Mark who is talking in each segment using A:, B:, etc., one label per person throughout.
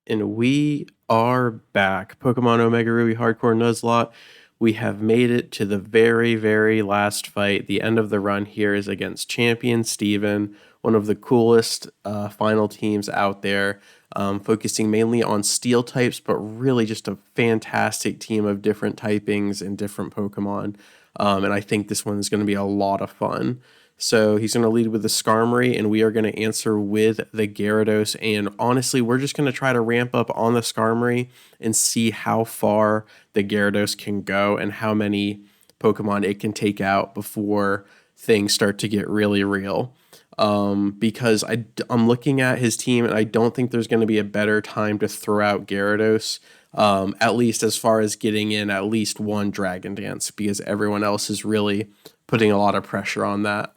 A: And we are back. Pokemon Omega Ruby Hardcore Nuzlocke. We have made it to the very, very last fight. The end of the run here is against Champion Steven, one of the coolest final teams out there, focusing mainly on steel types, but really just a fantastic team of different typings and different Pokemon. And I think this one is going to be a lot of fun. So he's going to lead with the Skarmory, and we are going to answer with the Gyarados. And honestly, we're just going to try to ramp up on the Skarmory and see how far the Gyarados can go and how many Pokemon it can take out before things start to get really real. Because I'm looking at his team, and I don't think there's going to be a better time to throw out Gyarados. At least as far as getting in at least one Dragon Dance, because everyone else is really putting a lot of pressure on that.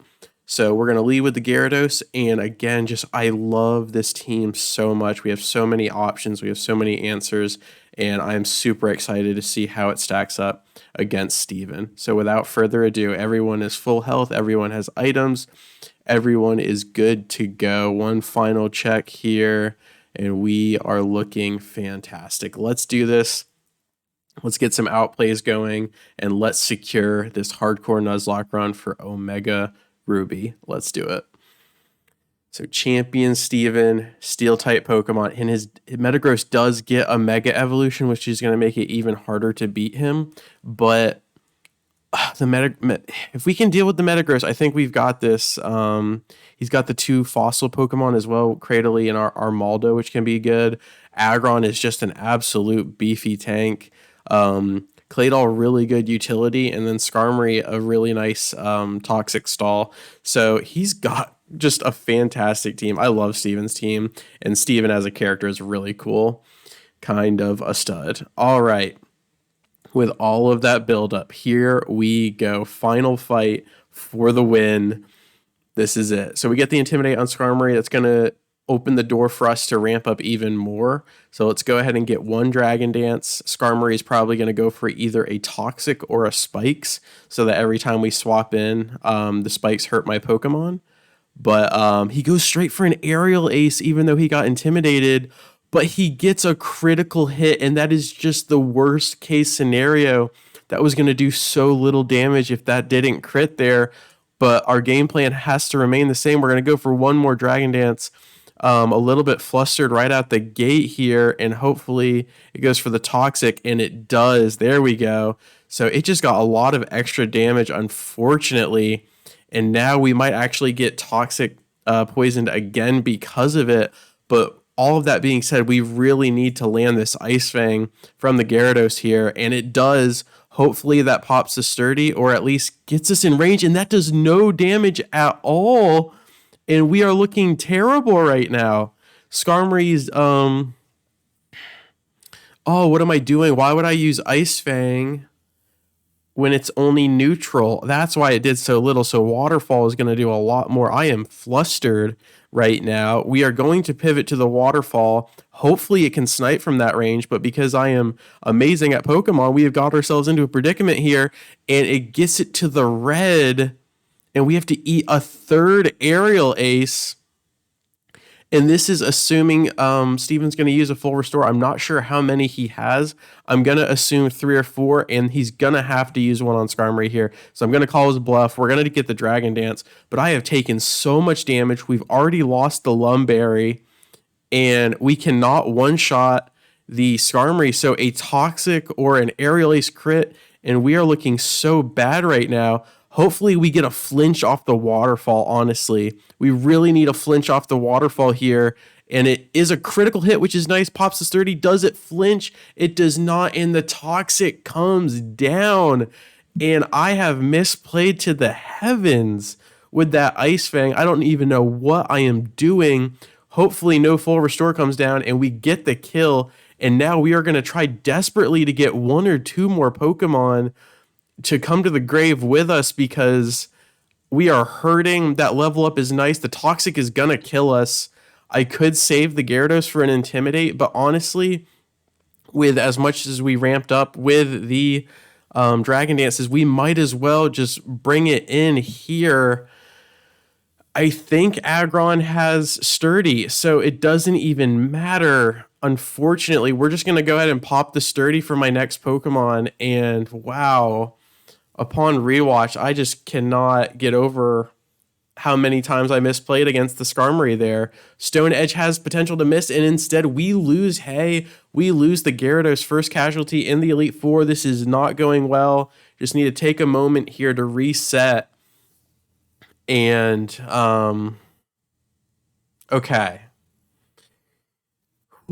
A: So we're going to lead with the Gyarados, and again, I love this team so much. We have so many options, we have so many answers, and I'm super excited to see how it stacks up against Steven. So without further ado, everyone is full health, everyone has items, everyone is good to go. One final check here, and we are looking fantastic. Let's do this. Let's get some outplays going, and let's secure this hardcore Nuzlocke run for Omega Ruby. Let's do it. So Champion Steven, Steel type Pokemon, and his Metagross does get a Mega Evolution, which is going to make it even harder to beat him. But if we can deal with the Metagross, I think we've got this. He's got the two fossil Pokemon as well, Cradily and Armaldo, which can be good. Aggron is just an absolute beefy tank. Claydol, really good utility, and then Skarmory, a really nice toxic stall. So he's got just a fantastic team. I love Steven's team, and Steven as a character is really cool. Kind of a stud. All right. With all of that buildup, here we go. Final fight for the win. This is it. So we get the Intimidate on Skarmory. That's going to open the door for us to ramp up even more. So let's go ahead and get one Dragon Dance. Skarmory is probably going to go for either a Toxic or a Spikes, so that every time we swap in, the Spikes hurt my Pokemon. But he goes straight for an Aerial Ace, even though he got intimidated. But he gets a critical hit, and that is just the worst case scenario. That was going to do so little damage if that didn't crit there. But our game plan has to remain the same. We're going to go for one more Dragon Dance. A little bit flustered right out the gate here, and hopefully it goes for the Toxic, and it does. There we go. So it just got a lot of extra damage, unfortunately, and now we might actually get Toxic poisoned again because of it. But all of that being said, we really need to land this Ice Fang from the Gyarados here, and it does. Hopefully that pops the Sturdy, or at least gets us in range, and that does no damage at all. And we are looking terrible right now. Skarmory's, oh, what am I doing? Why would I use Ice Fang when it's only neutral? That's why it did so little. So Waterfall is going to do a lot more. I am flustered right now. We are going to pivot to the Waterfall. Hopefully it can snipe from that range, but because I am amazing at Pokemon, we have got ourselves into a predicament here, and it gets it to the red. And we have to eat a third Aerial Ace. And this is assuming Steven's going to use a full restore. I'm not sure how many he has. I'm going to assume 3 or 4, and he's going to have to use one on Skarmory here. So I'm going to call his bluff. We're going to get the Dragon Dance. But I have taken so much damage. We've already lost the Lumberry, and we cannot one-shot the Skarmory. So a Toxic or an Aerial Ace crit, and we are looking so bad right now. Hopefully we get a flinch off the Waterfall, honestly. We really need a flinch off the Waterfall here. And it is a critical hit, which is nice. Pops the 30. Does it flinch? It does not. And the Toxic comes down. And I have misplayed to the heavens with that Ice Fang. I don't even know what I am doing. Hopefully no full restore comes down and we get the kill. And now we are going to try desperately to get 1 or 2 more Pokemon to come to the grave with us, because we are hurting. That level up is nice. The Toxic is gonna kill us. I could save the Gyarados for an Intimidate, but honestly, with as much as we ramped up with the Dragon Dances, we might as well just bring it in here. I think Aggron has Sturdy, so it doesn't even matter. unfortunately, we're just going to go ahead and pop the sturdy for my next Pokemon. And wow, upon rewatch, I just cannot get over how many times I misplayed against the Skarmory there. Stone Edge has potential to miss, and instead we lose we lose the Gyarados first casualty in the Elite Four. This is not going well. Just need to take a moment here to reset. And, okay.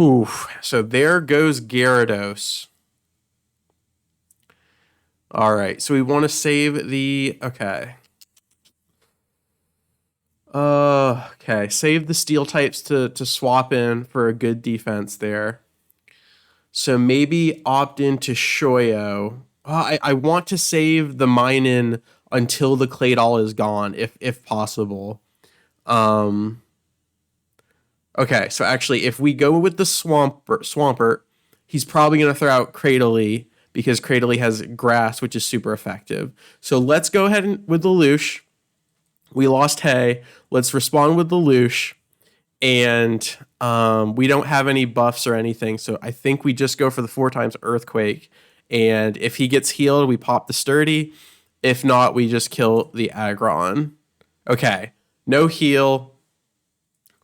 A: Oof. So there goes Gyarados. All right. So we want to save the, okay. Okay. Save the steel types to swap in for a good defense there. So maybe opt into Shoyo. I want to save the mine in until the Claydol is gone, if possible. Okay, so actually, if we go with the Swampert, he's probably going to throw out Cradily because Cradily has grass, which is super effective. So let's go ahead with the Lelouch. We lost Hay. Let's respond with the Lelouch. And we don't have any buffs or anything, so I think we just go for the 4 times Earthquake. And if he gets healed, we pop the Sturdy. If not, we just kill the Aggron. Okay, no heal.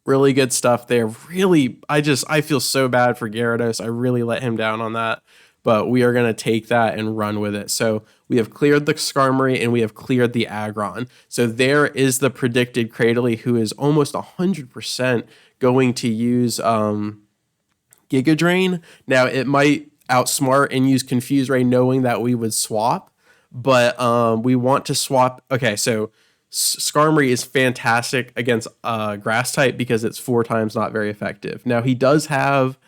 A: Really good stuff there. Really, I feel so bad for Gyarados. I really let him down on that. But we are going to take that and run with it. So we have cleared the Skarmory and we have cleared the Aggron. So there is the predicted Cradily, who is almost 100% going to use Giga Drain. Now, it might outsmart and use Confuse Ray knowing that we would swap. But we want to swap. Okay, so Skarmory is fantastic against Grass type because it's 4 times not very effective. Now, he does have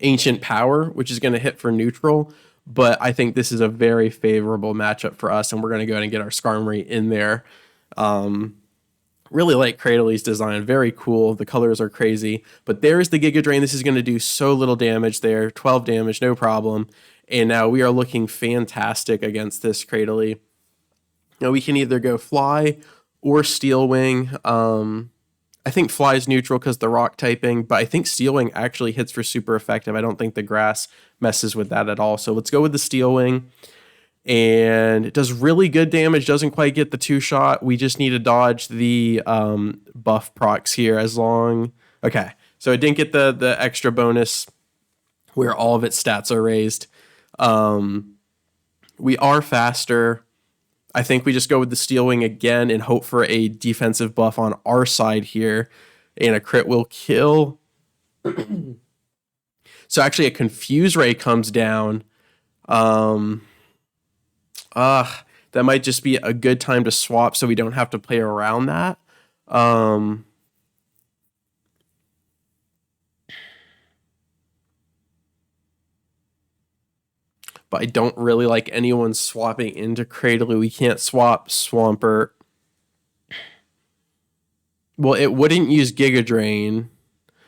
A: Ancient Power, which is going to hit for neutral, but I think this is a very favorable matchup for us, and we're going to go ahead and get our Skarmory in there. Really like Cradely's design. Very cool. The colors are crazy. But there's the Giga Drain. This is going to do so little damage there. 12 damage, no problem. And now we are looking fantastic against this Cradily. Now we can either go Fly or Steel Wing. I think Fly is neutral because the rock typing, but I think Steel Wing actually hits for super effective. I don't think the grass messes with that at all. So let's go with the Steel Wing. And it does really good damage. Doesn't quite get the 2-shot. We just need to dodge the buff procs here as long. Okay, so it didn't get the extra bonus where all of its stats are raised. We are faster. I think we just go with the Steel Wing again and hope for a defensive buff on our side here. And a crit will kill. So actually a Confuse Ray comes down. That might just be a good time to swap so we don't have to play around that. But I don't really like anyone swapping into Cradily. We can't swap Swampert. Well, it wouldn't use Giga Drain,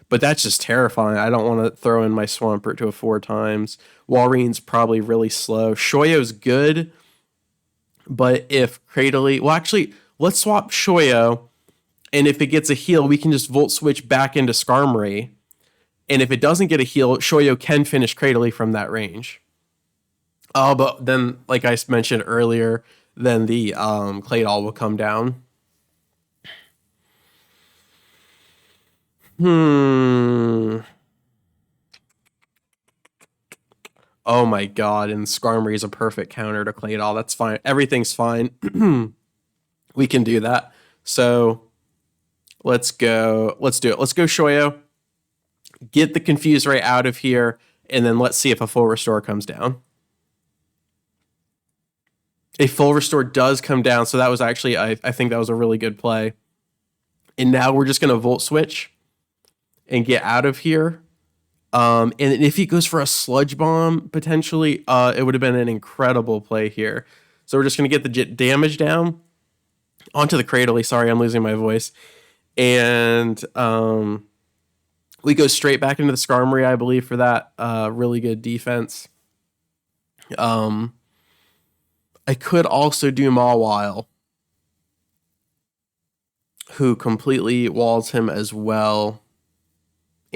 A: but that's just terrifying. I don't want to throw in my Swampert to a 4 times. Walrein's probably really slow. Shoyo's good, but if Cradily... Well, actually, let's swap Shoyo, and if it gets a heal, we can just Volt Switch back into Skarmory. And if it doesn't get a heal, Shoyo can finish Cradily from that range. But then, like I mentioned earlier, then the Claydol will come down. Oh my god, and Skarmory is a perfect counter to Claydol. That's fine. Everything's fine. We can do that. So let's go. Let's do it. Let's go Shoyo. Get the Confuse Ray out of here, and then let's see if a full restore comes down. A full restore does come down, so that was actually, I think that was a really good play. And now we're just going to Volt Switch and get out of here. And if he goes for a Sludge Bomb, potentially, it would have been an incredible play here. So we're just going to get the damage down onto the Cradily. Sorry, I'm losing my voice. And we go straight back into the Skarmory, I believe, for that really good defense. I could also do Mawile, who completely walls him as well.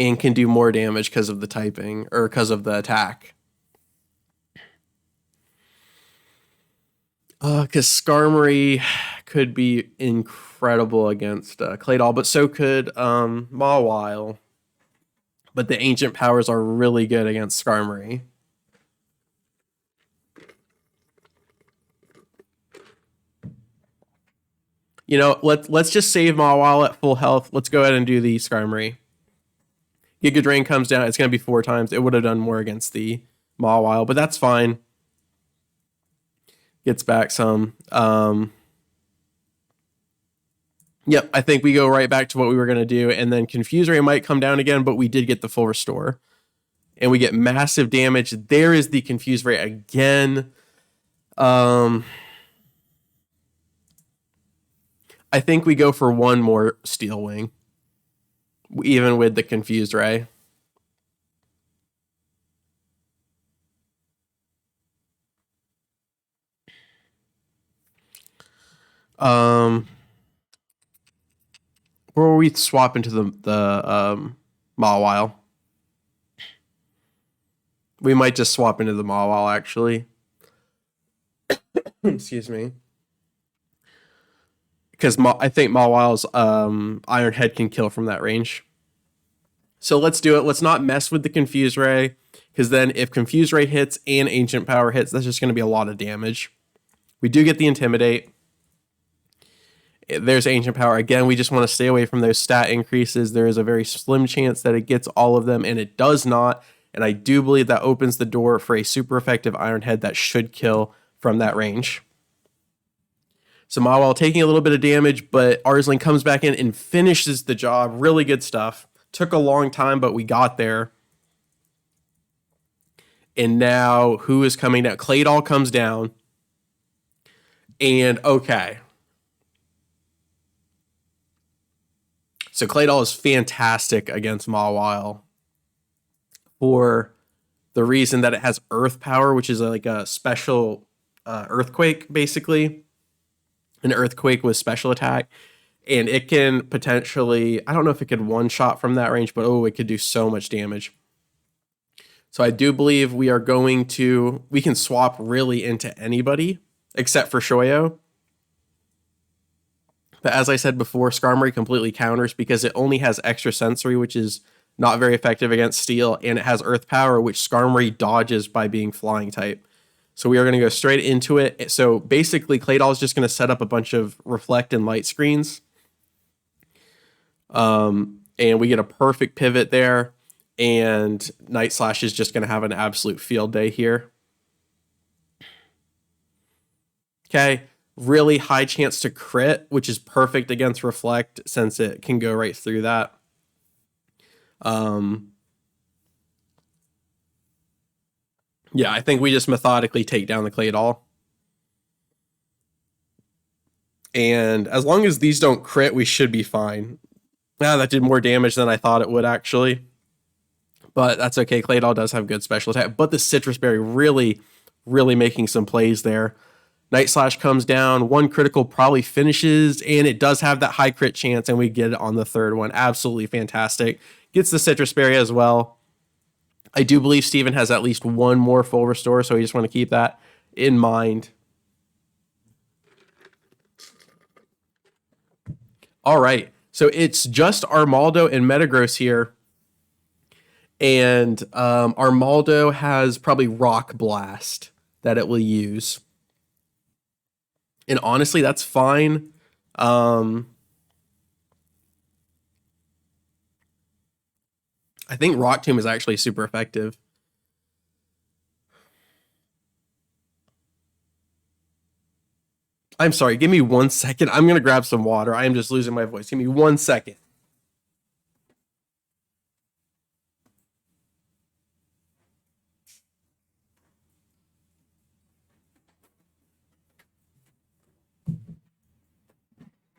A: and can do more damage because of the typing or because of the attack. Because Skarmory could be incredible against Claydol, but so could Mawile. But the ancient powers are really good against Skarmory. You know, let's just save Mawile at full health. Let's go ahead and do the Skarmory. Giga Drain comes down. It's going to be 4 times. It would have done more against the Mawile, but that's fine. Gets back some. Yep, I think we go right back to what we were going to do, and then Confuse Ray might come down again, but we did get the full restore. And we get massive damage. There is the Confuse Ray again. I think we go for one more Steel Wing, even with the Confused Ray. Or will we swap into the Mawile? We might just swap into the Mawile, actually. Excuse me. Because I think Mawile's Iron Head can kill from that range. So let's do it. Let's not mess with the Confuse Ray, because then if Confuse Ray hits and Ancient Power hits, that's just going to be a lot of damage. We do get the Intimidate. There's Ancient Power. Again, we just want to stay away from those stat increases. There is a very slim chance that it gets all of them, and it does not. And I do believe that opens the door for a super effective Iron Head that should kill from that range. So Mawile taking a little bit of damage, but Arslan comes back in and finishes the job. Really good stuff. Took a long time, but we got there. And now, who is coming down? Claydol comes down. And, okay. So Claydol is fantastic against Mawile for the reason that it has Earth Power, which is like a special Earthquake, basically. An Earthquake with special attack. And it can potentially, I don't know if it could one-shot from that range, but it could do so much damage. So I do believe we are going to, we can swap really into anybody except for Shoyo. But as I said before, Skarmory completely counters because it only has extra sensory, which is not very effective against Steel, and it has Earth Power, which Skarmory dodges by being Flying type. So we are going to go straight into it. So basically, Claydol is just going to set up a bunch of Reflect and Light screens. And we get a perfect pivot there. And Night Slash is just going to have an absolute field day here. Okay. Really high chance to crit, which is perfect against Reflect since it can go right through that. Yeah, I think we just methodically take down the Claydol. And as long as these don't crit, we should be fine. Yeah, that did more damage than I thought it would, actually. But that's okay. Claydol does have good special attack. But the Citrus Berry really, really making some plays there. Night Slash comes down. One critical probably finishes. And it does have that high crit chance. And we get it on the third one. Absolutely fantastic. Gets the Citrus Berry as well. I do believe Steven has at least one more full restore, so we just want to keep that in mind. All right, so it's just Armaldo and Metagross here. And Armaldo has probably Rock Blast that it will use. And honestly, that's fine. I think Rock Tomb is actually super effective. I'm sorry, give me 1 second. I'm going to grab some water. I am just losing my voice. Give me 1 second.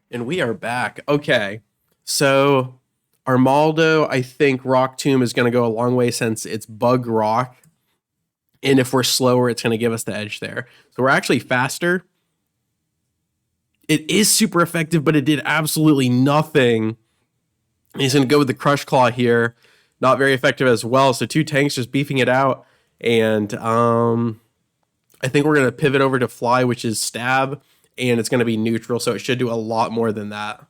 A: And we are back. Okay, so Armaldo, I think Rock Tomb is going to go a long way since it's Bug Rock. And if we're slower, it's going to give us the edge there. So we're actually faster. It is super effective, but it did absolutely nothing. He's going to go with the Crush Claw here. not very effective as well. So 2 tanks just beefing it out. And I think we're going to pivot over to Fly, which is stab, and it's going to be neutral. So it should do a lot more than that.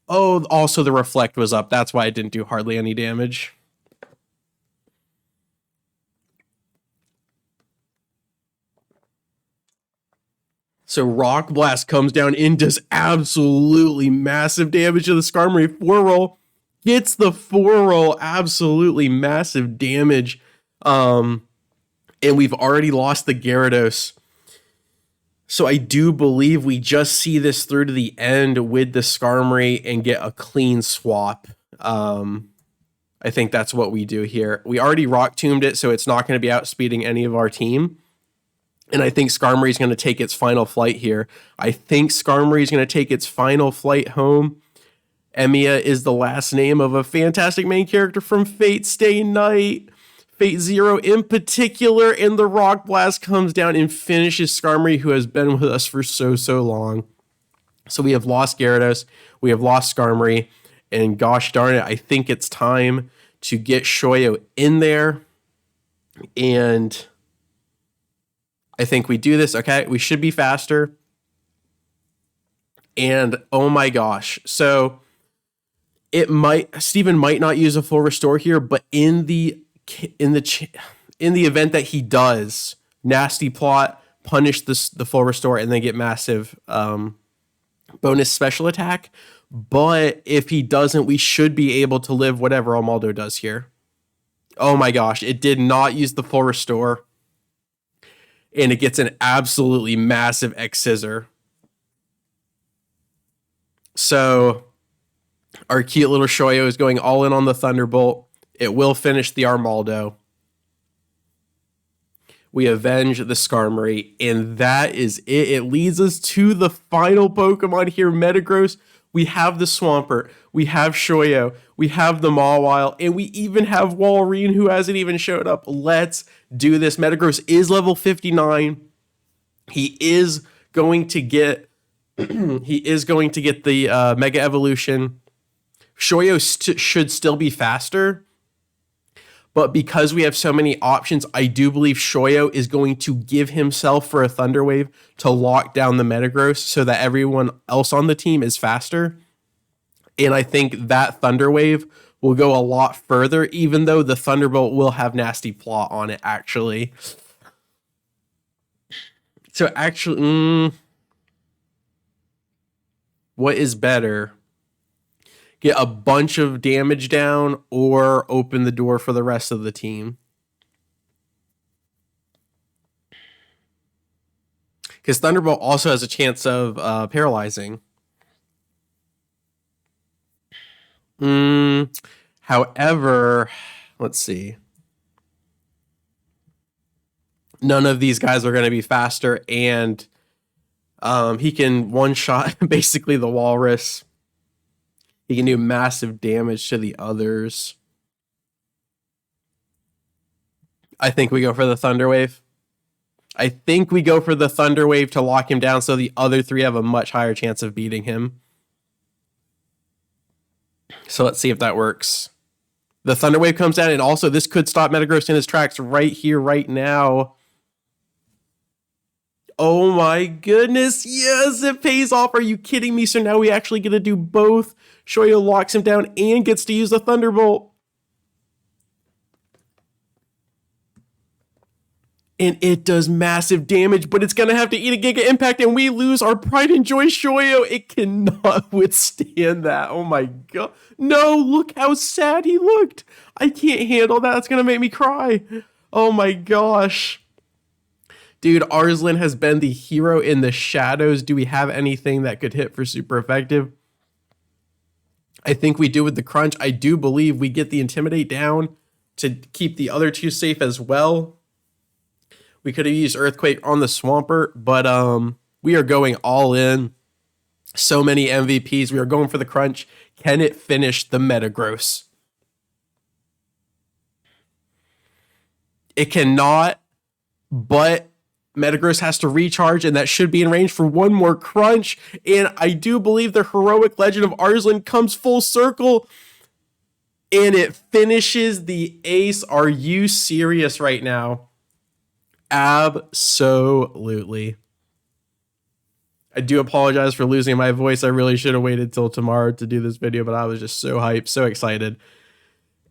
A: Oh, also the reflect was up. That's why it didn't do hardly any damage. So Rock Blast comes down and does absolutely massive damage to the Skarmory 4-roll. Gets the 4-roll, absolutely massive damage. And we've already lost the Gyarados. So I do believe we just see this through to the end with the Skarmory and get a clean swap. I think that's what we do here. We already Rock Tombed it, so it's not going to be outspeeding any of our team. And I think Skarmory is going to take its final flight here. I think Skarmory is going to take its final flight home. Emiya is the last name of a fantastic main character from Fate Stay Night. Fate Zero in particular, and the Rock Blast comes down and finishes Skarmory, who has been with us for so long. So we have lost Gyarados, we have lost Skarmory, and gosh darn it, I think it's time to get Shoyo in there. And I think we do this. Okay, we should be faster. And oh my gosh. So Steven might not use a full restore here, but in the event that he does, Nasty Plot, punish the full restore, and then get massive bonus special attack. But if he doesn't, we should be able to live whatever Almaldo does here. Oh my gosh, it did not use the full restore. And it gets an absolutely massive X-Scissor. So our cute little Shoyo is going all in on the Thunderbolt. It will finish the Armaldo. We avenge the Skarmory, and that is it. It leads us to the final Pokemon here, Metagross. We have the Swampert, we have Shoyo, we have the Mawile, and we even have Walrein, who hasn't even showed up. Let's do this. Metagross is level 59. He is going to get the Mega Evolution. Shoyo should still be faster, but because we have so many options, I do believe Shoyo is going to give himself for a Thunder Wave to lock down the Metagross so that everyone else on the team is faster. And I think that Thunder Wave will go a lot further, even though the Thunderbolt will have Nasty Plot on it, actually. So actually, what is better? Get a bunch of damage down or open the door for the rest of the team? Because Thunderbolt also has a chance of paralyzing. However, let's see. None of these guys are going to be faster, and he can one-shot basically the Walrus. He can do massive damage to the others. I think we go for the Thunder Wave. I think we go for the Thunder Wave to lock him down so the other three have a much higher chance of beating him. So let's see if that works. The Thunder Wave comes down, and also this could stop Metagross in his tracks right here, right now. Oh my goodness, yes, it pays off. Are you kidding me? So now we actually get to do both. Shoyo locks him down and gets to use the Thunderbolt. And it does massive damage, but it's going to have to eat a Giga Impact, and we lose our Pride and Joy Shoyo. It cannot withstand that. Oh my god. No, look how sad he looked. I can't handle that. It's going to make me cry. Oh my gosh. Dude, Arslan has been the hero in the shadows. Do we have anything that could hit for super effective? I think we do with the Crunch. I do believe we get the Intimidate down to keep the other two safe as well. We could have used Earthquake on the Swampert, but we are going all in. So many MVPs. We are going for the Crunch. Can it finish the Metagross? It cannot, but Metagross has to recharge, and that should be in range for one more Crunch. And I do believe the heroic legend of Arslan comes full circle. And it finishes the ace. Are you serious right now? Absolutely. I do apologize for losing my voice. I really should have waited till tomorrow to do this video, but I was just so hyped, so excited.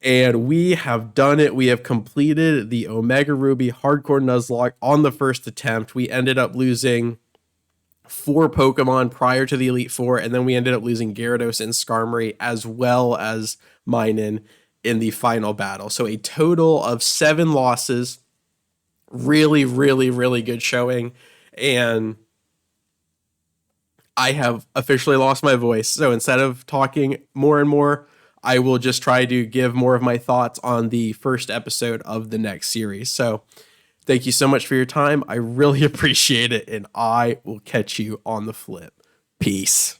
A: And we have done it. We have completed the Omega Ruby Hardcore Nuzlocke on the first attempt. We ended up losing 4 Pokemon prior to the Elite Four, and then we ended up losing Gyarados and Skarmory as well as Minun in the final battle. So a total of 7 losses. Really, really, really good showing. And I have officially lost my voice. So instead of talking more and more, I will just try to give more of my thoughts on the first episode of the next series. So thank you so much for your time. I really appreciate it, and I will catch you on the flip. Peace.